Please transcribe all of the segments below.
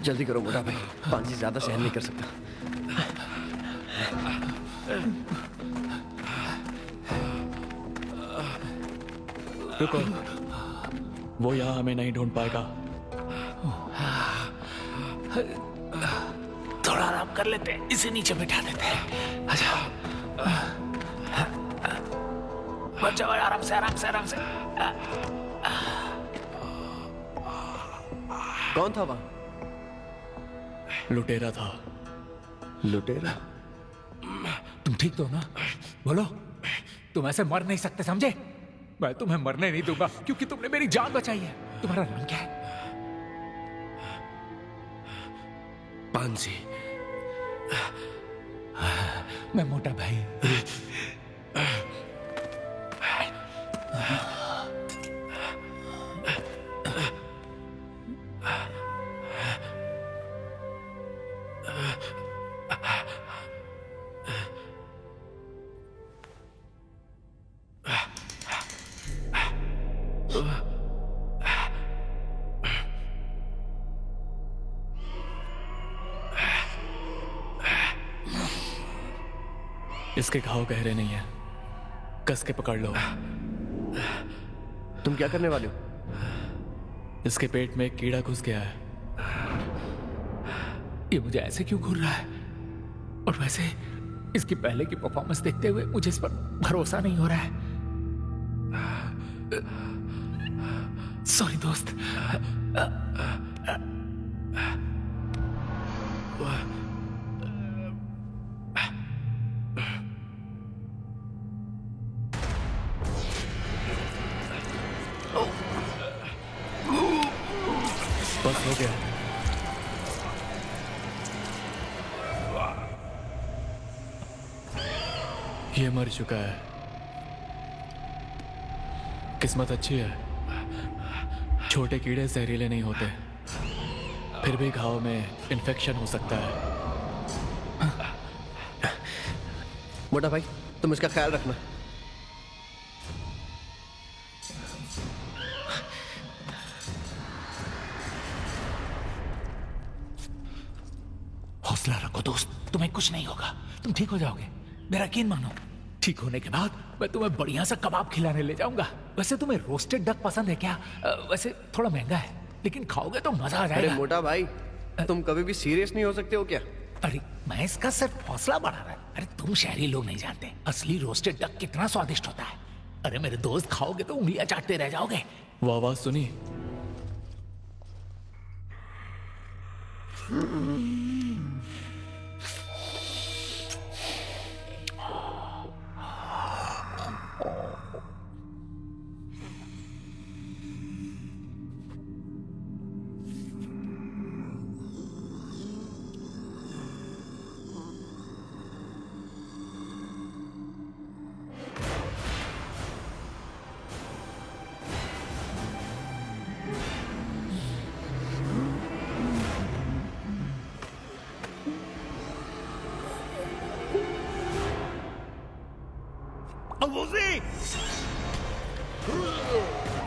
जल्दी करो मोटा भाई, पांजी ज्यादा सहन नहीं कर सकता। रुको, वो यहाँ हमें नहीं ढूंढ पाएगा। थोड़ा आराम कर लेते हैं, इसे नीचे बिठा देते हैं। अच्छा, बच्चा भाई आराम से आराम से आराम से। कौन था वहां? लुटेरा था। लुटेरा? तुम ठीक तो हो ना? बोलो, तुम ऐसे मर नहीं सकते, समझे? मैं तुम्हें मरने नहीं दूंगा क्योंकि तुमने मेरी जान बचाई है। तुम्हारा नाम क्या है? पांजी। मैं मोटा भाई। इसके घाव गहरे नहीं है, कस के पकड़ लो। तुम क्या करने वाले हो? इसके पेट में एक कीड़ा घुस गया है। ये मुझे ऐसे क्यों घूर रहा है? और वैसे इसकी पहले की परफॉर्मेंस देखते हुए मुझे इस पर भरोसा नहीं हो रहा है। सॉरी दोस्त। बस हो गया। ये मर चुका है। किस्मत अच्छी है, छोटे कीड़े जहरीले नहीं होते, फिर भी घाव में इन्फेक्शन हो सकता है। मोटा भाई, तुम इसका ख्याल रखना। हौसला रखो दोस्त, तुम्हें कुछ नहीं होगा, तुम ठीक हो जाओगे, मेरा यकीन मानो। ठीक होने के बाद मैं तुम्हें बढ़िया सा कबाब खिलाने ले जाऊंगा। वैसे तुम्हें रोस्टेड डक पसंद है क्या? वैसे थोड़ा महंगा है, लेकिन खाओगे तो मजा आ अरे जाएगा। मोटा भाई, तुम कभी भी सीरियस नहीं हो सकते हो क्या? अरे मैं इसका सिर्फ हौसला बढ़ा रहा है। अरे तुम शहरी लोग नहीं जानते असली रोस्टेड डक कितना स्वादिष्ट होता है। अरे मेरे दोस्त, खाओगे तो उंगलियां चाटते रह जाओगे। वो आवाज सुनी?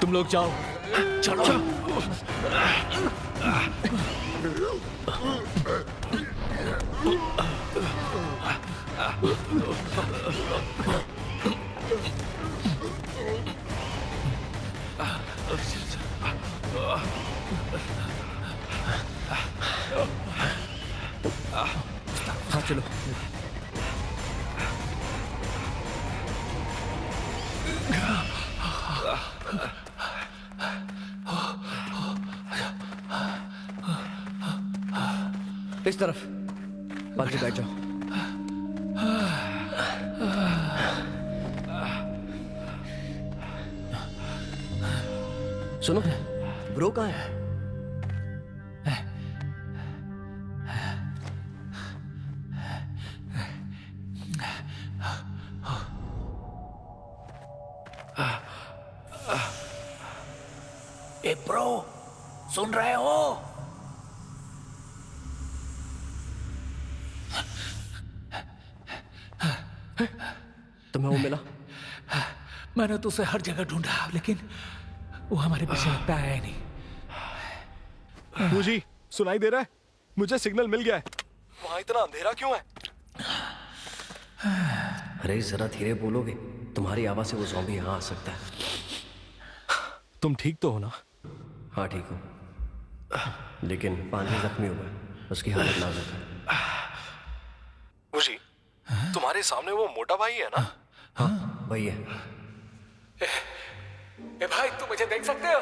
तुम लोग जाओ। चलो हाँ चलो। इस तरफ पांजी, बैठ जाओ। सुनो, ब्रो कहाँ है? ए ब्रो, सुन रहे हो? तुम्हें वो मिला? मैंने तो उसे हर जगह ढूंढा, लेकिन वो हमारे पीछे लगता है नहीं। मुझे सुनाई दे रहा है? मुझे सिग्नल मिल गया है। वहां इतना अंधेरा क्यों है? अरे जरा धीरे बोलोगे, तुम्हारी आवाज से वो ज़ॉम्बी यहाँ आ सकता है। तुम ठीक तो हो ना? हाँ ठीक हूँ, लेकिन पांजी जख्मी हुआ है, उसकी हालत नाजुक है। मुझे तुम्हारे सामने वो मोटा भाई है ना? हाँ वही है। ए भाई, तुम मुझे देख सकते हो?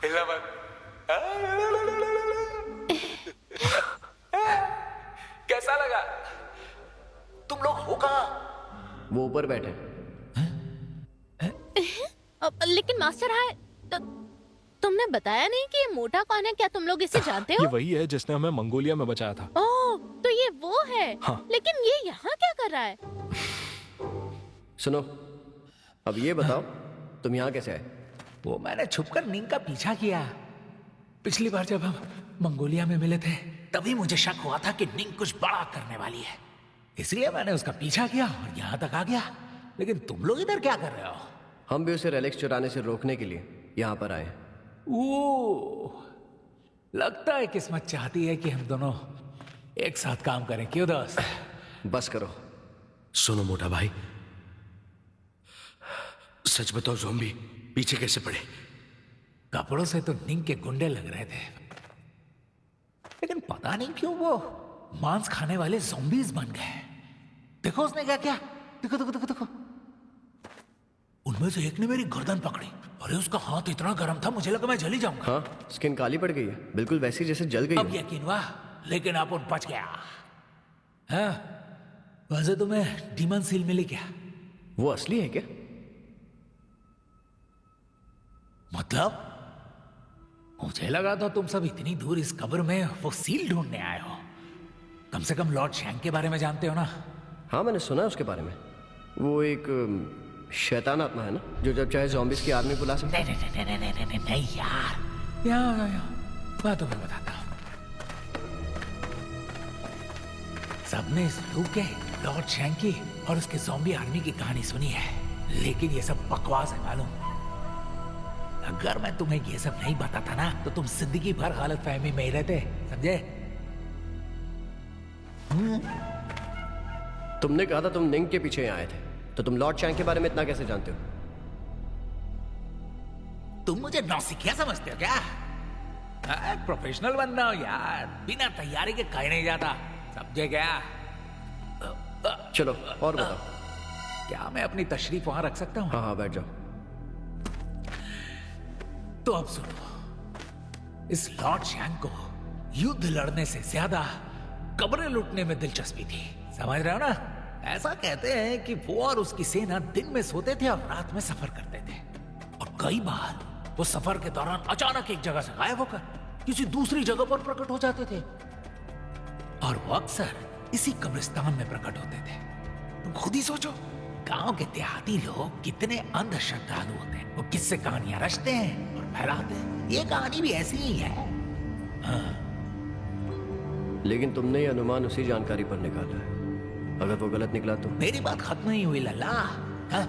हिला मत। कैसा लगा? तुम लोग हो कहाँ? वो ऊपर बैठे। लेकिन मास्टर हाय, तुमने बताया नहीं कि ये मोटा कौन है? क्या तुम लोग इसे जानते ये हो? वही है जिसने हमें मंगोलिया में बचाया था। ओह, तो ये वो है। हाँ। लेकिन ये यहाँ क्या कर रहा है? सुनो, अब ये बताओ तुम यहाँ कैसे आए? वो मैंने छुपकर निंग का पीछा किया। पिछली बार जब हम मंगोलिया में मिले थे, तभी मुझे शक हुआ था कि निंग कुछ बड़ा करने वाली है। इसलिए मैंने उसका पीछा किया और यहाँ तक आ गया। लेकिन तुम लोग इधर क्या कर रहे हो? हम भी उसे रेलिक्स चुराने से रोकने के लिए यहाँ पर आए हैं। ओ, लगता है किस्मत चाहती है कि हम दोनों एक साथ काम करें। क्यों दोस्त? बस करो। सुनो मोटा भाई, सच बताओ ज़ॉम्बी पीछे कैसे पड़े? कपड़ों से तो निंग के गुंडे लग रहे थे, लेकिन पता नहीं क्यों वो मांस खाने वाले ज़ॉम्बीज बन गए। देखो उसने क्या किया। देखो देखो देखो देखो। उनमें से एक ने मेरी गर्दन पकड़ी। अरे उसका हाथ इतना गर्म था, मुझे लगा मैं जल ही जाऊंगा। हाँ, स्किन काली पड़ गई है, बिल्कुल वैसी जैसे जल गई अब हो। यकीन हुआ, लेकिन आप उन बच गया। हाँ, वैसे तुम्हें डीमन सील मिली क्या? वो असली है क्या? मतलब मुझे लगा था तुम सब इतनी दूर इस कब्र में वो सील ढूंढने आए हो। कम से कम लॉर्ड शैंक के बारे में जानते हो ना? हाँ मैंने सुना है उसके बारे में। वो एक शैतान आत्मा है ना, जो जब चाहे ज़ॉम्बीज़ की आर्मी बुला सकता है। नहीं नहीं नहीं नहीं नहीं नहीं नहीं यार, यहाँ मैं तुम्हें बताता हूँ। सबने इस लू के लॉर्ड शैंक की और उसके ज़ॉम्बी आर्मी की कहानी सुनी है, लेकिन ये सब बकवास है मालूम। अगर मैं तुम्हें ये सब नहीं बताता ना, तो तुम जिंदगी भर गलत फहमी में ही रहते, समझे? तुमने कहा था तुम निंग के पीछे आए थे, तो तुम लॉर्ड शैंक के बारे में इतना कैसे जानते हो? तुम मुझे नौसिखिया समझते हो क्या? प्रोफेशनल बनना हो यार, बिना तैयारी के कहीं नहीं जाता, समझे क्या? चलो और बताओ। क्या मैं अपनी तशरीफ वहां रख सकता हूँ? हाँ हाँ बैठ जाओ। तो अब सुनो, इस लॉर्ड शैंक को युद्ध लड़ने से ज्यादा कब्रें लूटने में दिलचस्पी थी, समझ रहे हो ना? ऐसा कहते हैं कि वो और उसकी सेना दिन में सोते थे और रात में सफर करते थे, और कई बार वो सफर के दौरान अचानक एक जगह से गायब होकर किसी दूसरी जगह पर प्रकट हो जाते थे, और वो अक्सर इसी कब्रिस्तान में प्रकट होते थे। तुम खुद ही सोचो, गांव के देहाती लोग कितने अंधश्रद्धालु होते हैं। वो किससे कहानियां रचते हैं और फैलाते हैं। ये कहानी भी ऐसी ही है। लेकिन तुमने ये अनुमान उसी जानकारी पर निकाला है, अगर वो गलत निकला तो? मेरी बात खत्म नहीं हुई लल्ला। हाँ?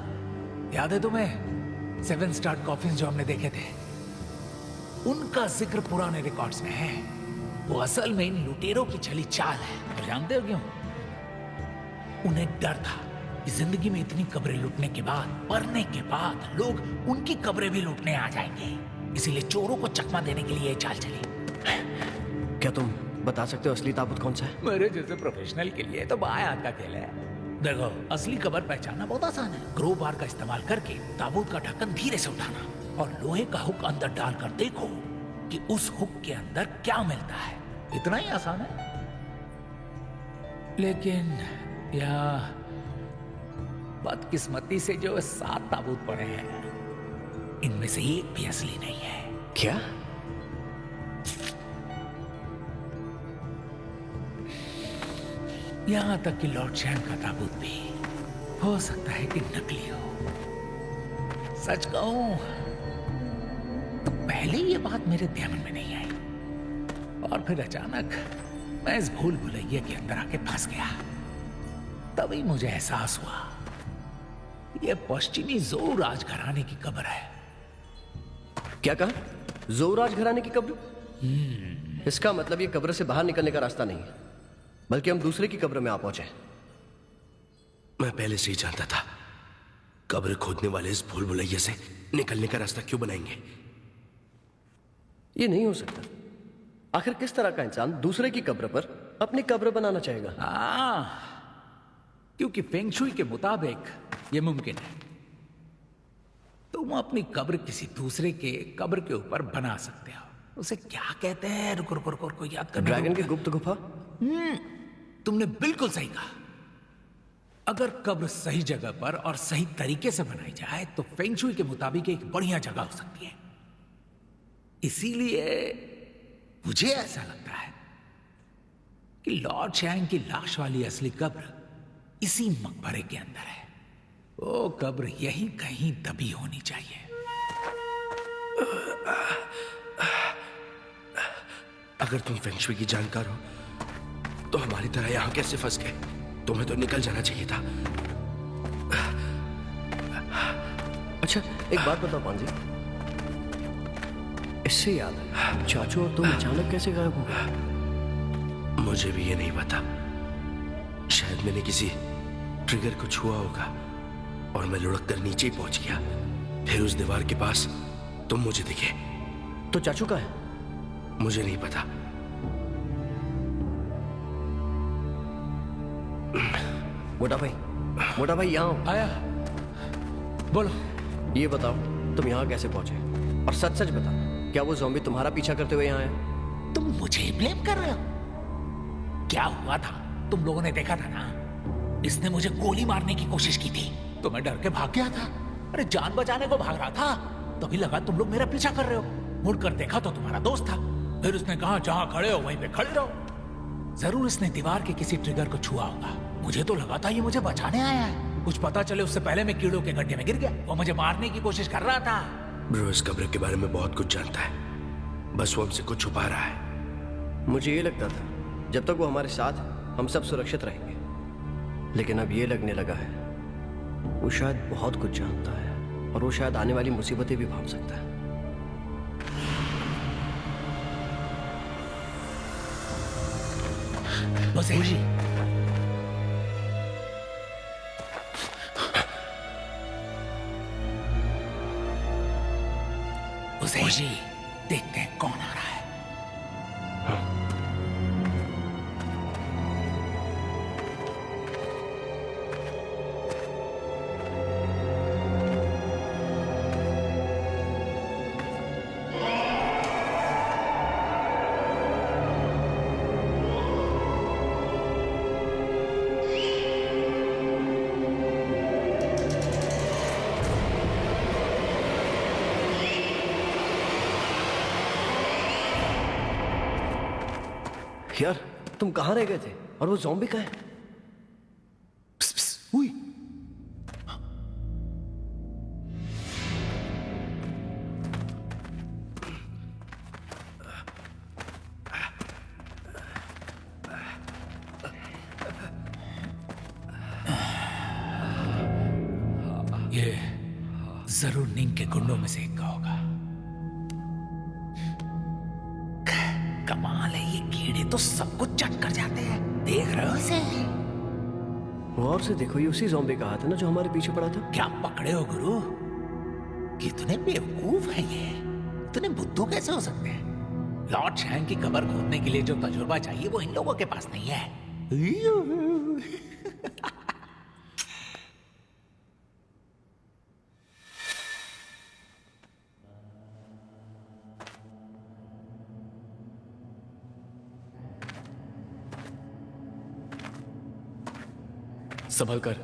याद है तुम्हें 7 स्टार कॉफिन जो हमने देखे थे? उनका जिक्र पुराने रिकॉर्ड्स में है। वो असल में इन लुटेरों की छली चाल है। और जानते हो क्यों? उन्हें डर था कि जिंदगी में इतनी कब्रें लूटने के बाद, मरने के बाद लोग उनकी कब्रें भी लूटने आ जाएंगे, इसीलिए चोरों को चकमा देने के लिए ये चाल चली। क्या तुम बता सकते हो असली ताबूत कौन सा है? मेरे जैसे प्रोफेशनल के लिए तो बाएं हाथ का खेल है। देखो, असली कब्र पहचानना बहुत आसान है। क्रो बार का इस्तेमाल करके ताबूत का ढक्कन धीरे से उठाना और लोहे का हुक अंदर डालकर देखो कि उस हुक के अंदर क्या मिलता है। इतना ही आसान है। लेकिन यहाँ बदकिस्मती से जो 7 ताबूत पड़े हैं, इनमें से एक भी असली नहीं है। क्या? यहां तक कि लॉर्ड शैंक का ताबूत भी हो सकता है कि नकली हो। सच कहूं तो पहले ये बात मेरे ध्यान में नहीं आई, और फिर अचानक मैं इस भूल भुलैया के अंदर आके फंस गया। तभी मुझे एहसास हुआ ये पश्चिमी जोर राजघराने की कब्र है। क्या कहा? जोराज घराने की कब्र? इसका मतलब ये कब्र से बाहर निकलने का रास्ता नहीं है, बल्कि हम दूसरे की कब्र में आ पहुंचे। मैं पहले से ही जानता था। कब्र खोदने वाले इस भूल भुलैया से निकलने का रास्ता क्यों बनाएंगे? ये नहीं हो सकता। आखिर किस तरह का इंसान दूसरे की कब्र पर अपनी कब्र बनाना चाहेगा? क्योंकि फेंग शुई के मुताबिक ये मुमकिन है। तुम अपनी कब्र किसी दूसरे के कब्र के ऊपर बना सकते हो। उसे क्या कहते हैं? रुको रुको रुको रुको, याद कर। ड्रैगन की गुप्त गुफा? तुमने बिल्कुल सही कहा। अगर कब्र सही जगह पर और सही तरीके से बनाई जाए तो फेंग शुई के मुताबिक एक बढ़िया जगह हो सकती है। इसीलिए मुझे ऐसा लगता है कि लॉर्ड शैंग की लाश वाली असली कब्र इसी मकबरे के अंदर है। वो कब्र यहीं कहीं दबी होनी चाहिए। अगर तुम फेंग शुई की जानकार हो तो हमारी तरह यहां कैसे फंस गए? तुम्हें तो निकल जाना चाहिए था। अच्छा एक बात बताओ पांजी, इससे याद है चाचू और तुम अचानक कैसे गायब हो गए? मुझे भी ये नहीं पता। शायद मैंने किसी ट्रिगर को छुआ होगा और मैं लुढ़क कर नीचे ही पहुंच गया। फिर उस दीवार के पास तुम मुझे दिखे। तो चाचू का है? मुझे नहीं पता। मोटा भाई यहाँ आओ। आया, बोलो। ये बताओ तुम यहाँ कैसे पहुंचे, और सच सच बताओ, क्या वो ज़ॉम्बी तुम्हारा पीछा करते हुए यहाँ आया? तुम मुझे ही ब्लेम कर रहे हो? क्या हुआ था तुम लोगों ने देखा था ना? इसने मुझे गोली मारने की कोशिश की थी तो मैं डर के भाग गया था। अरे जान बचाने को भाग रहा था, तभी लगा तुम लोग मेरा पीछा कर रहे हो। मुड़कर देखा तो तुम्हारा दोस्त था। फिर उसने कहा जहां खड़े हो वहीं पे खड़े रहो। जरूर इसने दीवार के किसी ट्रिगर को छुआ होगा। मुझे तो लगा था ये मुझे बचाने आया है। कुछ पता चले उससे पहले मैं कीड़ों के गड्ढे में गिर गया। वो मुझे मारने की कोशिश कर रहा था। ब्रो इस कब्र के बारे में बहुत कुछ जानता है, बस वो हमसे कुछ छुपा रहा है। मुझे ये लगता था जब तक वो हमारे साथ हम सब सुरक्षित रहेंगे, लेकिन अब ये लगने लगा है वो शायद बहुत कुछ जानता है, और वो शायद आने वाली मुसीबतें भी भांप सकता है। उसे देखते हैं कौन आ रहा है। यार तुम कहाँ रह गए थे, और वो ज़ॉम्बी कहाँ है? हुई। ये जरूर निंग के गुंडों में से एक का होगा। कमाल है, ये कीड़े तो सब कुछ चट कर जाते हैं। देख रहे हो इसे? गौर से देखो, ये उसी ज़ॉम्बी का हाथ है ना जो हमारे पीछे पड़ा था। क्या पकड़े हो गुरु? कितने बेवकूफ हैं ये। इतने बुद्धू कैसे हो सकते हैं? लॉर्ड शैंग की कब्र खोदने के लिए जो तजुर्बा चाहिए वो इन लोगों के पास नहीं है। संभल कर।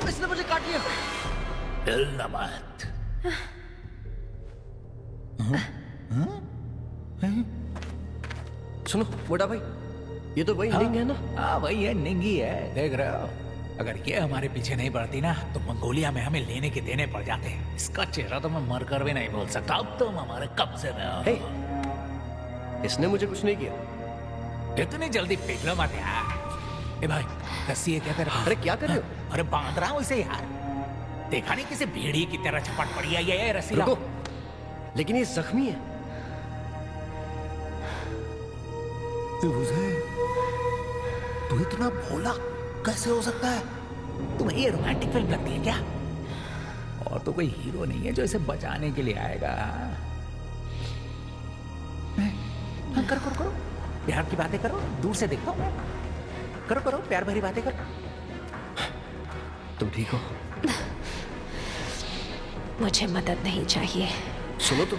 इसने मुझे काट लिया। हिलना मत। सुनो मोटा भाई, ये तो वही निंग है ना? हाँ वही है, निंगी है। देख रहे हो? अगर ये हमारे पीछे नहीं पड़ती ना तो मंगोलिया में हमें लेने के देने पड़ जाते हैं। इसका चेहरा तो मैं मर कर भी नहीं बोल सकता। अब तुम हमारे कब्जे में हो। हे, इसने मुझे कुछ नहीं किया। इतनी जल्दी पिघलो मत यार। ए भाई रस्सी है क्या तेरे पास? अरे क्या कर रहे हो? अरे बांध रहा हूँ इसे यार। देखा नहीं किसी भेड़ी की तरह झपट पड़ी है ये रस्सी। रुको, लेकिन ये जख्मी है। तू इतना भोला कैसे हो सकता है? तुम्हें ये रोमांटिक फिल्म लगती है क्या? और तो कोई हीरो नहीं है जो इसे बचाने के लिए आएगा। हाँ, करो करो करो, प्यार की बातें करो, दूर से देखता हूँ। करो करो, प्यार भरी बातें करो। तुम ठीक हो? मुझे मदद नहीं चाहिए। सुनो तो,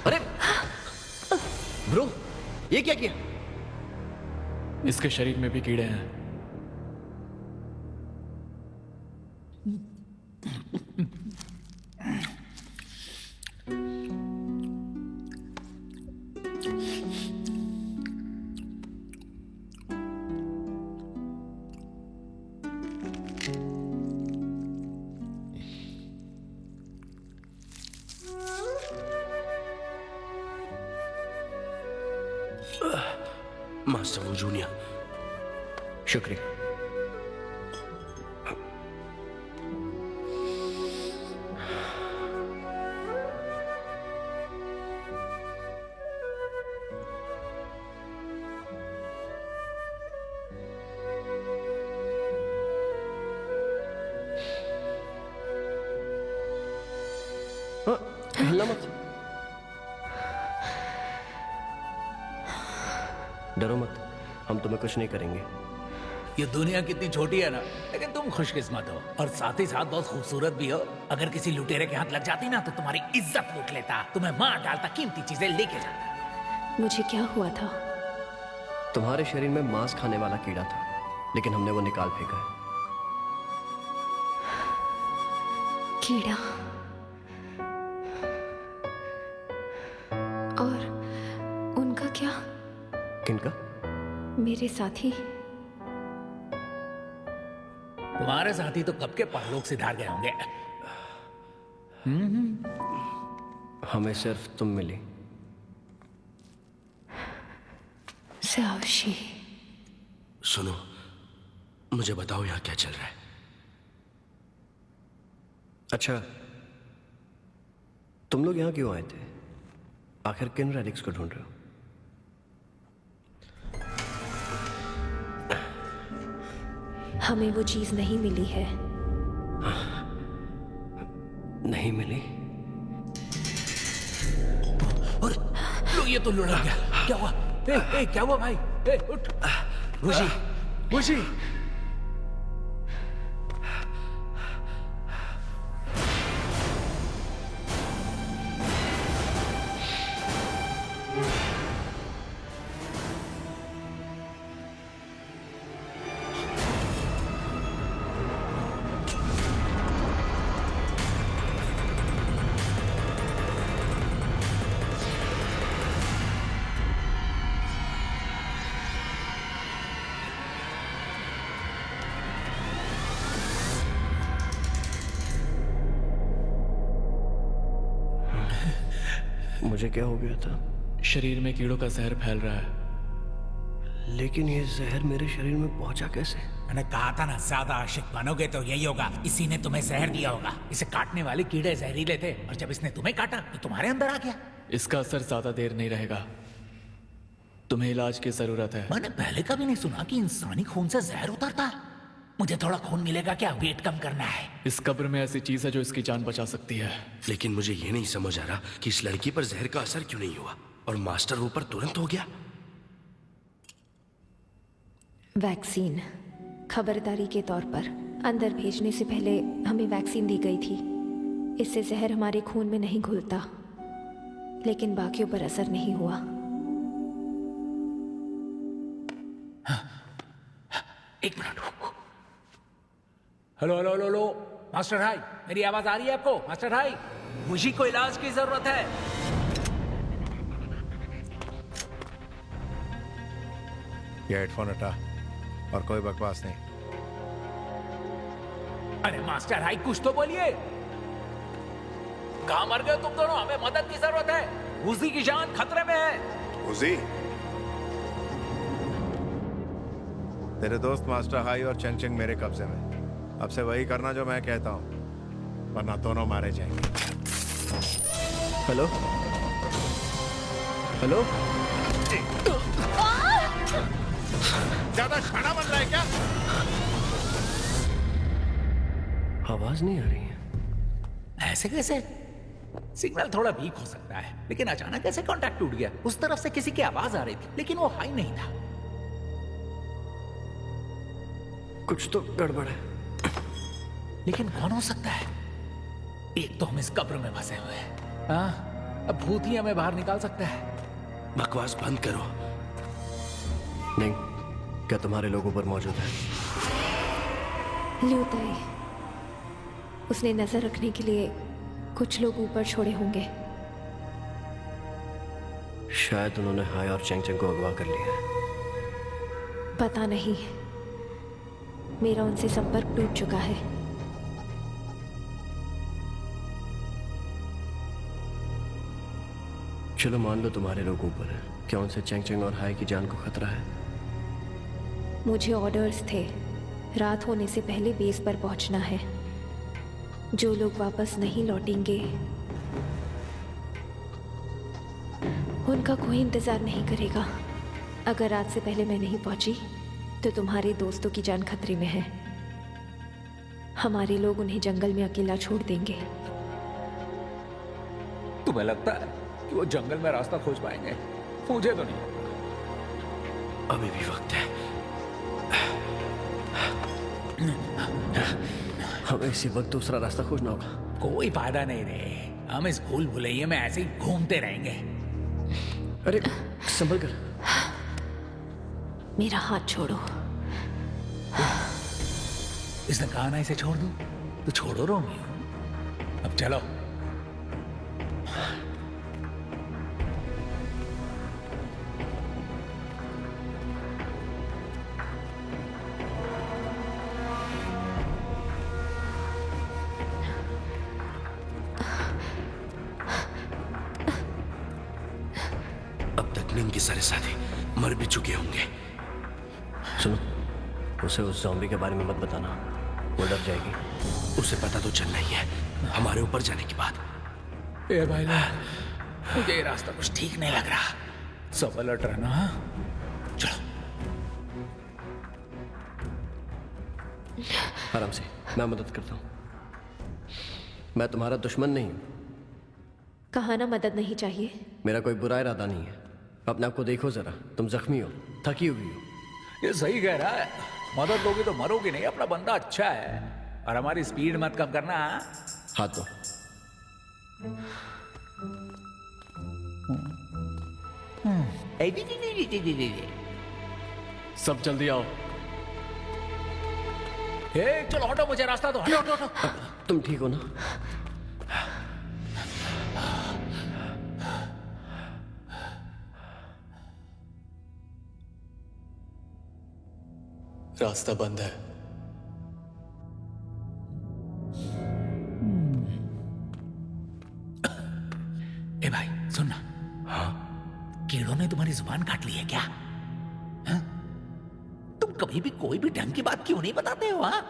अरे ब्रो, ये क्या किया? इसके शरीर में भी कीड़े हैं। मास्टर वो जूनियर, शुक्रिया। हिलना मत, डरो मत, हम तुम्हें कुछ नहीं करेंगे। ये दुनिया कितनी छोटी है ना, लेकिन तुम खुशकिस्मत हो और साथ ही साथ बहुत खूबसूरत भी हो। अगर किसी लुटेरे के हाथ लग जाती ना तो तुम्हारी इज्जत लूट लेता, तुम्हें मार डालता, कीमती चीजें लेके जाता। मुझे क्या हुआ था? तुम्हारे शरीर में मांस खाने वाला कीड़ा था, लेकिन हमने वो निकाल फेंका है। कीड़ा? और उनका क्या? किनका? मेरे साथी। तुम्हारे साथी तो कब के परलोक सिधार गए होंगे। हमें सिर्फ तुम मिली। सावशी, सुनो, मुझे बताओ यहाँ क्या चल रहा है। अच्छा, तुम लोग यहाँ क्यों आए थे? आखिर किन रेलिक्स को ढूंढ रहे हो? हमें वो चीज नहीं मिली है। नहीं मिली? और लो, ये तो लुढ़क गया। क्या हुआ? ए, क्या हुआ भाई? ए, उठ। खुशी, खुशी। मुझे क्या हो गया था? शरीर में कीड़ों का जहर फैल रहा है। लेकिन ये जहर मेरे शरीर में पहुंचा कैसे? मैंने कहा था ना, ज्यादा आशिक बनोगे तो यही होगा। इसी ने तुम्हें जहर दिया होगा। इसे काटने वाले कीड़े जहरीले थे और जब इसने तुम्हें काटा तो तुम्हारे अंदर आ गया। इसका असर ज्यादा देर नहीं रहेगा। तुम्हें इलाज की जरूरत है। मैंने पहले कभी नहीं सुना कि इंसानी खून से जहर उतरता है। मुझे थोड़ा खून मिलेगा क्या? वेट कम करना है। इस कब्र में ऐसी चीज है जो इसकी जान बचा सकती है। लेकिन मुझे ये नहीं समझ आ रहा कि इस लड़की पर जहर का असर क्यों नहीं हुआ और मास्टर वो पर तुरंत हो गया। वैक्सीन खबरदारी के तौर पर अंदर भेजने से पहले हमें वैक्सीन दी गई थी। इससे जहर हमारे खून में नहीं घुलता, लेकिन बाकियों पर असर नहीं हुआ। एक minute. Hello hello hello hello, master high, मेरी आवाज आ रही है आपको? मास्टर हाई, मुझे को इलाज की जरूरत है। ये हेडफोन हटा और कोई बकवास नहीं। अरे मास्टर हाई, कुछ तो बोलिए। कहां मर गए तुम दोनों? हमें मदद की जरूरत है। उसी की जान खतरे में है। उजी, तेरे दोस्त मास्टर हाई और चंग चंग मेरे कब्जे में। अब से वही करना जो मैं कहता हूँ, वरना दोनों मारे जाएंगे। हेलो हेलो, ज्यादा खाना बन रहा है क्या? आवाज नहीं आ रही है। ऐसे कैसे? सिग्नल थोड़ा वीक हो सकता है, लेकिन अचानक कैसे कांटेक्ट टूट गया? उस तरफ से किसी की आवाज आ रही थी, लेकिन वो हाई नहीं था। कुछ तो गड़बड़ है। लेकिन कौन हो सकता है? एक तो हम इस कब्र में फंसे हुए हैं। हाँ, अब भूत ही हमें बाहर निकाल सकता है। बकवास बंद करो। नहीं, क्या तुम्हारे लोग ऊपर मौजूद है? ल्यू ताई, उसने नजर रखने के लिए कुछ लोग ऊपर छोड़े होंगे। शायद उन्होंने हाय और चेंग चेंग को अगवा कर लिया है। पता नहीं, मेरा उनसे संपर्क टूट चुका है। चलो मान लो तुम्हारे लोग ऊपर हैं, क्या उनसे चेंग चेंग और हाय की जान को खतरा है? मुझे ऑर्डर्स थे, रात होने से पहले बेस पर पहुंचना है। जो लोग वापस नहीं लौटेंगे उनका कोई इंतजार नहीं करेगा। अगर रात से पहले मैं नहीं पहुंची तो तुम्हारे दोस्तों की जान खतरे में है। हमारे लोग उन्हें जंगल में अकेला छोड़ देंगे। तुम्हें लगता है कि वो जंगल में रास्ता खोज पाएंगे? मुझे तो नहीं। अभी भी वक्त है। हमें इसी वक्त दूसरा रास्ता खोजना होगा। कोई फायदा नहीं रे, हम इस भूल भुलैया में ऐसे ही घूमते रहेंगे। अरे संभल कर। मेरा हाथ छोड़ो। इसने कहा ना इसे छोड़ दो, तो छोड़ो रोमियो। अब चलो। अब तक निंग के सारे साथी मर भी चुके होंगे। सुनो, उसे उस ज़ॉम्बी के बारे में मत बताना, वो डर जाएगी। उसे पता तो चलना ही है हमारे ऊपर जाने के बाद। ए भाई, मुझे ये रास्ता कुछ ठीक नहीं लग रहा। सब अलर्ट रहना। हाँ? चलो। आराम से, मैं मदद करता हूँ। मैं तुम्हारा दुश्मन नहीं हूँ। कहा ना मदद नहीं चाहिए। मेरा कोई बुरा इरादा नहीं है। अपने आप को देखो जरा, तुम जख्मी हो, थकी हुई हो। ये सही कह रहा है। मदद लोगी तो मरोगी नहीं। अपना बंदा अच्छा है, और हमारी स्पीड मत कम करना। हाथ दो। सब जल्दी आओ। चलो हटो, मुझे रास्ता दो। हटो हटो हटो। तुम ठीक हो ना? रास्ता बंद है। ए भाई सुनना। हाँ? कीड़ों ने तुम्हारी जुबान काट ली है क्या? हाँ? तुम कभी भी कोई भी ढंग की बात क्यों नहीं बताते हो? हाँ?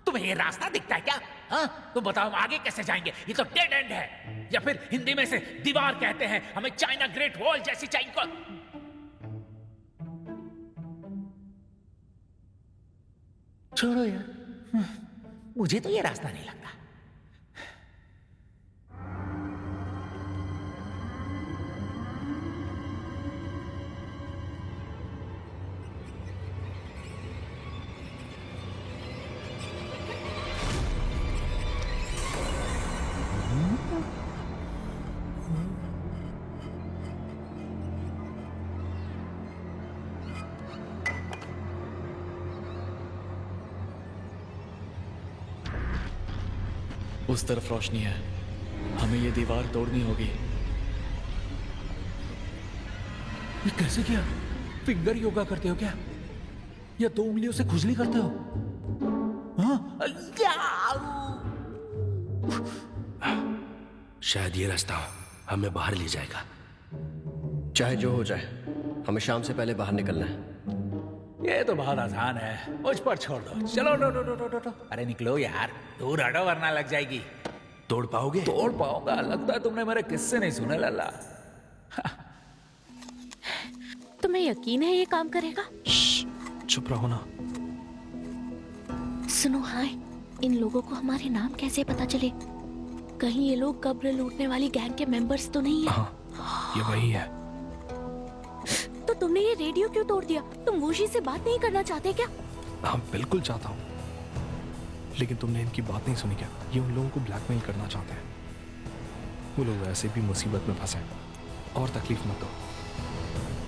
तुम्हें ये रास्ता दिखता है क्या? हाँ? तुम बताओ, हम आगे कैसे जाएंगे? ये तो डेड एंड है, या फिर हिंदी में से दीवार कहते हैं। हमें चाइना ग्रेट वॉल जैसी चाहिए। छोड़ो यार, मुझे तो ये रास्ता नहीं लगता। उस तरफ रोशनी है, हमें ये दीवार तोड़नी होगी। ये कैसे किया? फिंगर योगा करते हो क्या, या 2 उंगलियों से खुजली करते हो? हाँ? शायद ये रास्ता हमें बाहर ले जाएगा। चाहे जो हो जाए, हमें शाम से पहले बाहर निकलना है। ये तो बहुत आसान है, मुझ पर छोड़ दो। चलो नो। अरे निकलो यार, दूर हटो वरना लग जाएगी। तोड़ पाओगे? तोड़ पाऊंगा? लगता है तुमने मेरे किस्से नहीं सुने लल्ला। तुम्हें यकीन है ये काम करेगा? चुप रहो ना। सुनो, हाय, इन लोगों को हमारे नाम कैसे पता चले? कहीं ये लोग कब्र लूटने वाली गैंग के मेंबर्स तो नहीं है? हाँ, ये वही है। तो तुमने ये रेडियो क्यों तोड़ दिया? तुम वोशी से बात नहीं करना चाहते क्या? हाँ बिल्कुल चाहता हूँ, लेकिन तुमने इनकी बात नहीं सुनी क्या? ये उन लोगों को ब्लैकमेल करना चाहते हैं। वो लोग वैसे भी मुसीबत में फंसे हैं, और तकलीफ मत दो।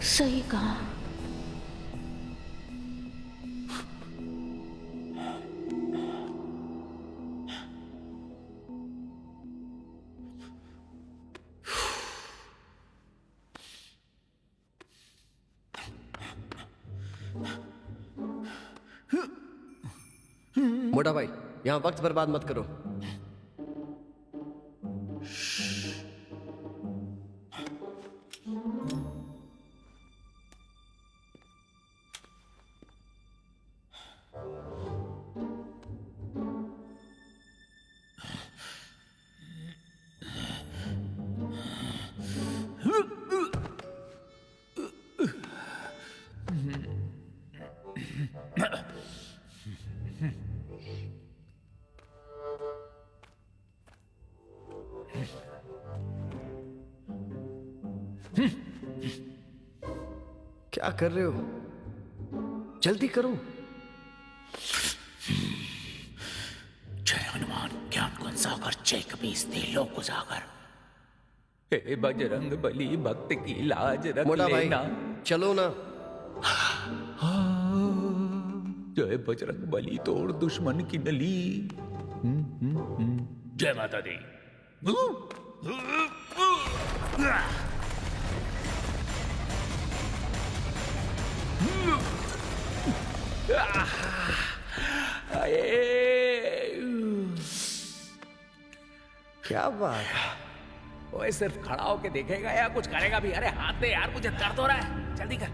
सही कहा। मोटा भाई, यहाँ वक्त बर्बाद मत करो। क्या कर रहे हो? जल्दी करो। जय हनुमान ज्ञान गुण सागर, जय कपीस दे लोक उजागर। हे बजरंग बली भक्त की लाज रख मोटा भाई लेना। चलो ना। जय बजरंग बली तोड़ दुश्मन की नली। जय माता दी। क्या बात है? ओए सिर्फ खड़ा होके देखेगा या कुछ करेगा भी? अरे हाथ दे यार, मुझे दर्द हो रहा है, जल्दी कर।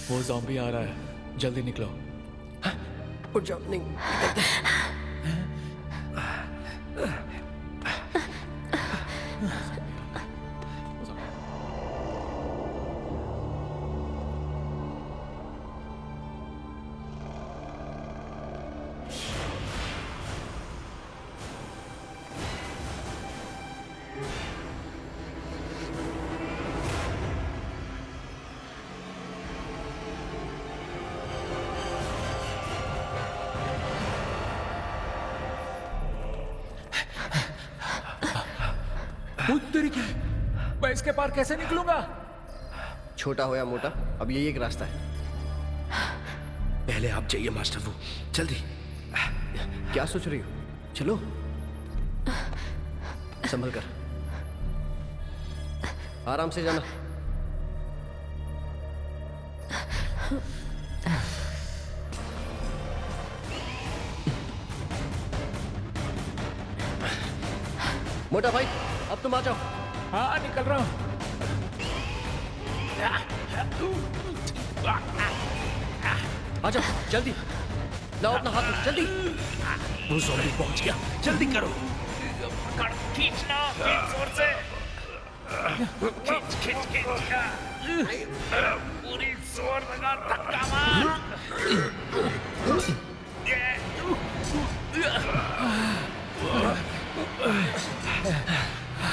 वो ज़ॉम्बी आ रहा है, जल्दी निकलो। उठ जाओ। नहीं तेरी की, मैं इसके पार कैसे निकलूंगा? छोटा हो या मोटा, अब यही एक रास्ता है। पहले आप जाइए मास्टर, वो जल्दी। क्या सोच रही हो? चलो, संभल कर, आराम से जाना। मोटा भाई, अब तुम आ जाओ। हाँ निकल रहा हूँ। आ जाओ जल्दी, लाओ अपना हाथ, जल्दी। वो ज़ॉम्बी पहुंच गया, जल्दी करो। पकड़, खींचना, जोर से। खींच। पूरी जोर लगा, धक्का मार।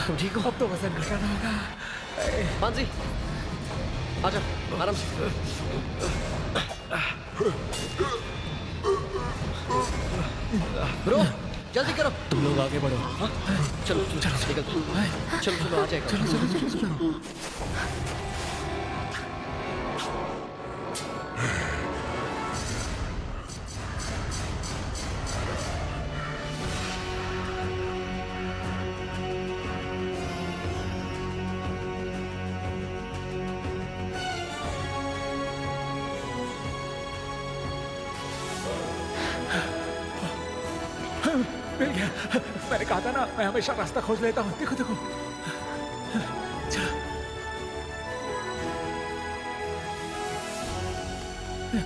तुम ठीक हो? अब तो वजन घटाना होगा। मानसी, आ जाओ आराम से। ब्रो, जल्दी करो। तुम लोग आगे बढ़ो। चलो निकल। चलो आ जाएगा। चलो। मिल गया। मैंने कहा था ना, मैं हमेशा रास्ता खोज लेता हूँ। देखो। चलो। ये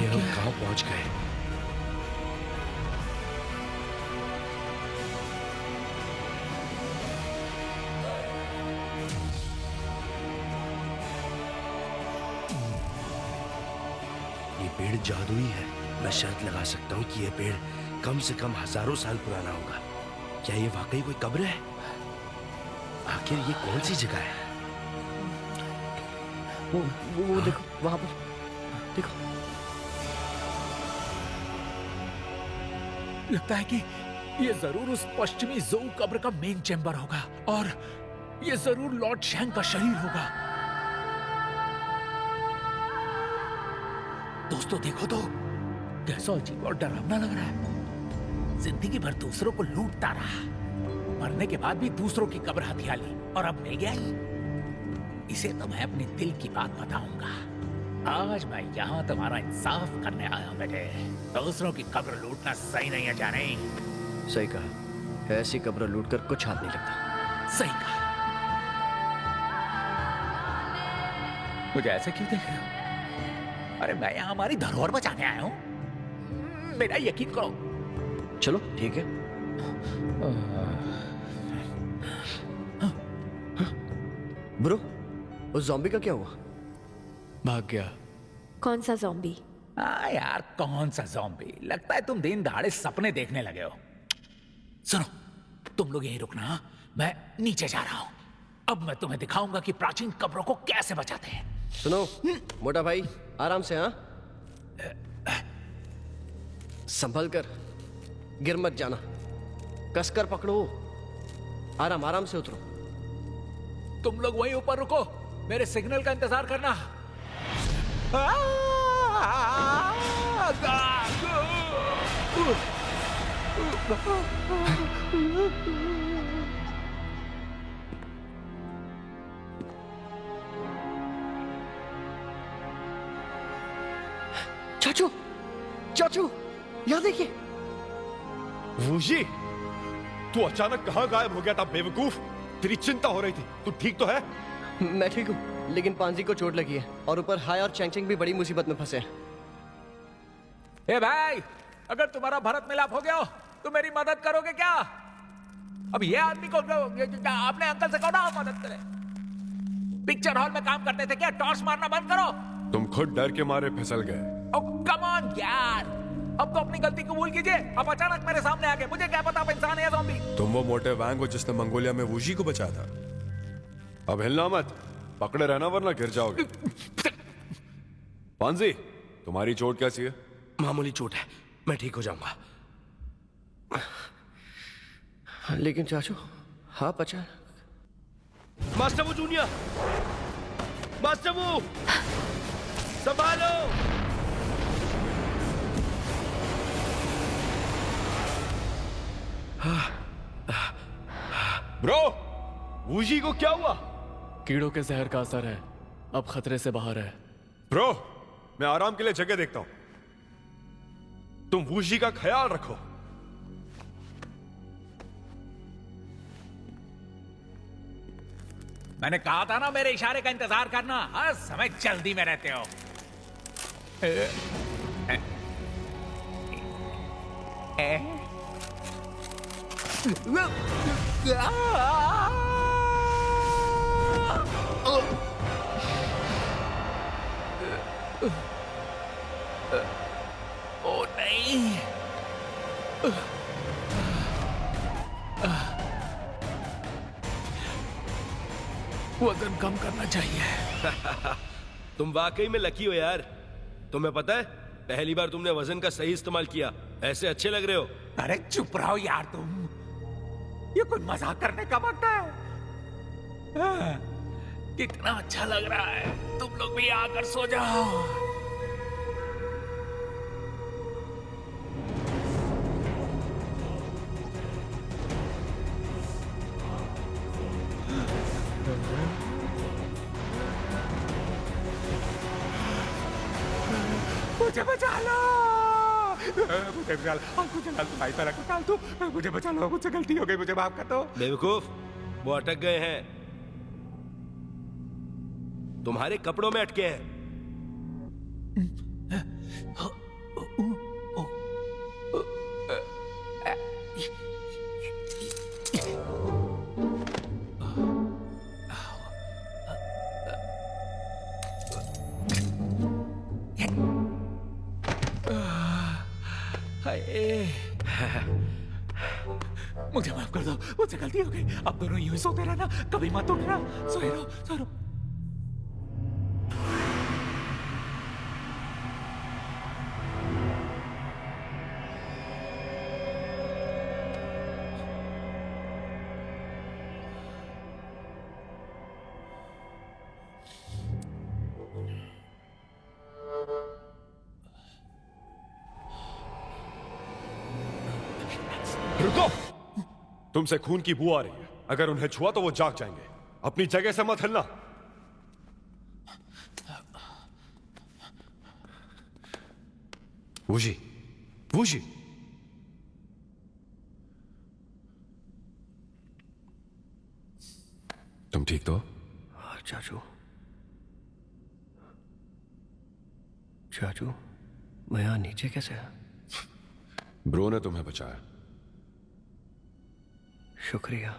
हम कहाँ पहुंच गए? ये पेड़ जादुई है। मैं शर्त लगा सकता हूँ कि ये पेड़ कम से कम हजारों साल पुराना होगा। क्या ये वाकई कोई कब्र है? आखिर ये कौन सी जगह है? वो देखो वहां पर, देखो। लगता है कि ये जरूर उस पश्चिमी ज़ू कब्र का मेन चैम्बर होगा और ये जरूर लॉर्ड शैंग का शरीर होगा। दोस्तों देखो तो, कैसा अजीब और डरावना लग रहा है। जिंदगी भर दूसरों को लूटता रहा, मरने के बाद भी दूसरों की कब्र हथिया ली और अब मिल गया ही। इसे तो मैं अपने दिल की बात बताऊंगा। आज मैं यहाँ तुम्हारा इंसाफ करने आया हूँ बेटे। दूसरों की कब्र लूटना सही नहीं है जाने। सही कहा, ऐसी कब्र लूट कर कुछ हाथ नहीं लगता। सही कहा। मुझे ऐसे क्यों देख रहे हो? अरे मैं यहाँ हमारी धरोहर बचाने आया हूँ, मेरा यकीन करो। चलो ठीक है। ब्रो, उस ज़ॉम्बी का क्या हुआ? भाग गया। कौन सा ज़ॉम्बी? हाँ यार, कौन सा ज़ॉम्बी? लगता है तुम दिन दहाड़े सपने देखने लगे हो। सुनो, तुम लोग यहीं रुकना, मैं नीचे जा रहा हूँ। अब मैं तुम्हें दिखाऊंगा कि प्राचीन कब्रों को कैसे बचाते हैं। सुनो मोटा भाई, आराम से। हाँ, संभल कर, गिर मत जाना, कसकर पकड़ो, आराम आराम से उतरो। तुम लोग वहीं ऊपर रुको, मेरे सिग्नल का इंतजार करना। चाचू, चाचू, यहाँ देखिए। वूजी, तू अचानक कहाँ गायब हो गया था बेवकूफ? तेरी चिंता हो रही थी, तू ठीक तो है? मैं ठीक हूँ, लेकिन पांजी को चोट लगी है और ऊपर हाय और चैंग चैंग भी बड़ी मुसीबत में फंसे हैं। ए भाई, अगर तुम्हारा भरत मिलाप हो गया हो, तो मेरी मदद करोगे क्या? अब ये आदमी को अपने अंकल से कहो ना मदद करे। पिक्चर हॉल में काम करते थे क्या? टॉर्च मारना बंद करो। तुम खुद डर के मारे फिसल गए। कम ऑन यार, अब तो अपनी गलती कबूल कीजिए। अब अचानक मेरे सामने आ गए, मुझे क्या पता आप इंसान है या ज़ॉम्बी। तुम वो मोटे वैंग हो जिसने मंगोलिया में वूजी को बचाया था। अब हिलना मत, पकड़े रहना वरना गिर जाओगे। पांजी, तुम्हारी चोट कैसी है? मामूली चोट है, मैं ठीक हो जाऊंगा। लेकिन चाचू, हाँ पचा। मास्टर वो जूनियर, मास्टर वो, संभालो। ब्रो, वूजी को क्या हुआ? कीड़ों के जहर का असर है, अब खतरे से बाहर है। ब्रो, मैं आराम के लिए जगह देखता हूं, तुम वूजी का ख्याल रखो। मैंने कहा था ना मेरे इशारे का इंतजार करना। हर समय जल्दी में रहते हो। ओ नहीं, वजन कम करना चाहिए। तुम वाकई में लकी हो यार। तुम्हें पता है, पहली बार तुमने वजन का सही इस्तेमाल किया। ऐसे अच्छे लग रहे हो। अरे चुप रहो यार तुम, ये कोई मजाक करने का वक्त है? कितना अच्छा लग रहा है। तुम लोग भी आकर सो जाओ। मुझे बचा लो, मुझे बचा लो, मुझे भाई पैरा को डाल दो, मुझे बचा लो, मुझसे गलती हो गई, मुझे माफ कर दो। बेवकूफ, वो अटक गए हैं। तुम्हारे कपड़ों में अटके हैं। मुझे माफ कर दो, मुझसे गलती हो गई। अब दोनों यूं ही सोते रहना, कभी मत उठना। सोए रहो, सोए रहो। रुको, तुमसे खून की बू आ रही है। अगर उन्हें छुआ तो वो जाग जाएंगे। अपनी जगह से मत हिलना। वूजी, वूजी, तुम ठीक तो? चाचू, चाचू, मैं यहाँ नीचे कैसे? ब्रो ने तुम्हें बचाया। शुक्रिया।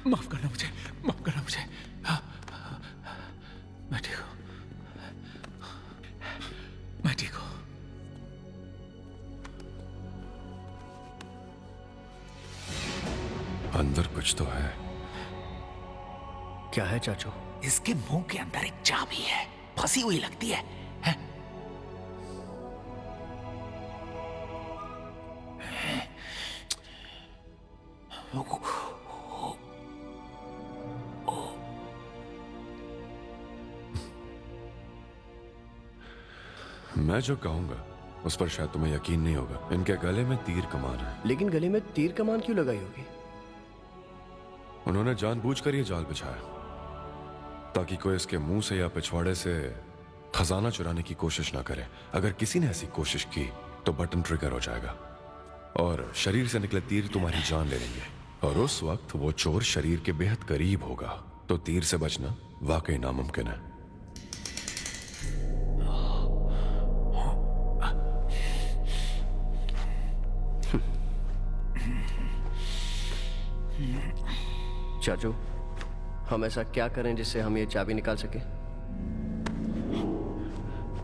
माफ करना मुझे, माफ करना मुझे। हाँ, मैं ठीक हूँ, मैं ठीक हूँ। अंदर कुछ तो है। क्या है चाचू? इसके मुंह के अंदर एक चाबी है, फंसी हुई लगती है, हैं? मैं जो कहूंगा उस पर शायद तुम्हें यकीन नहीं होगा। इनके गले में तीर कमान है। लेकिन गले में तीर कमान क्यों लगाई होगी? उन्होंने जानबूझकर ये जाल बिछाया ताकि कोई इसके मुंह से या पिछवाड़े से खजाना चुराने की कोशिश ना करे। अगर किसी ने ऐसी कोशिश की तो बटन ट्रिगर हो जाएगा और शरीर से निकले तीर तुम्हारी जान ले लेंगे। और उस वक्त वो चोर शरीर के बेहद करीब होगा, तो तीर से बचना वाकई नामुमकिन है। चाचू, हम ऐसा क्या करें जिससे हम ये चाबी निकाल सके?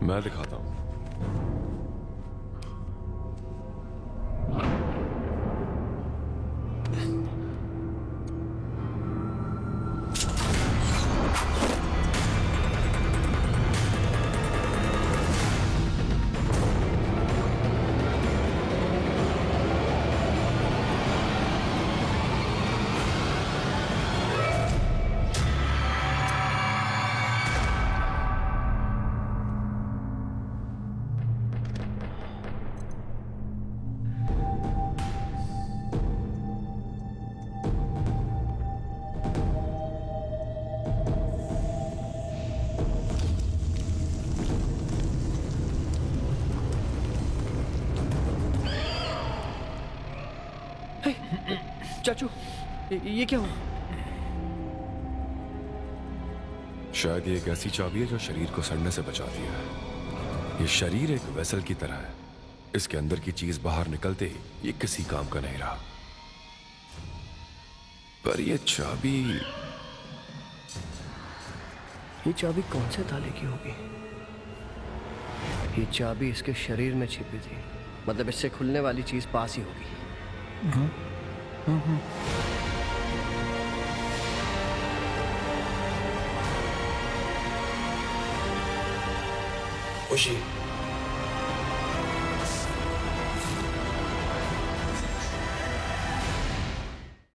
मैं दिखाता हूं। चाचू, ये क्या हुआ? शायद ये एक ऐसी चाबी है जो शरीर को सड़ने से बचाती है। ये शरीर एक वेसल की तरह है। इसके अंदर की चीज बाहर निकलते ही ये किसी काम का नहीं रहा। पर ये चाबी कौन से ताले की होगी? ये चाबी इसके शरीर में छिपी थी, मतलब इससे खुलने वाली चीज पास ही होगी। वूजी,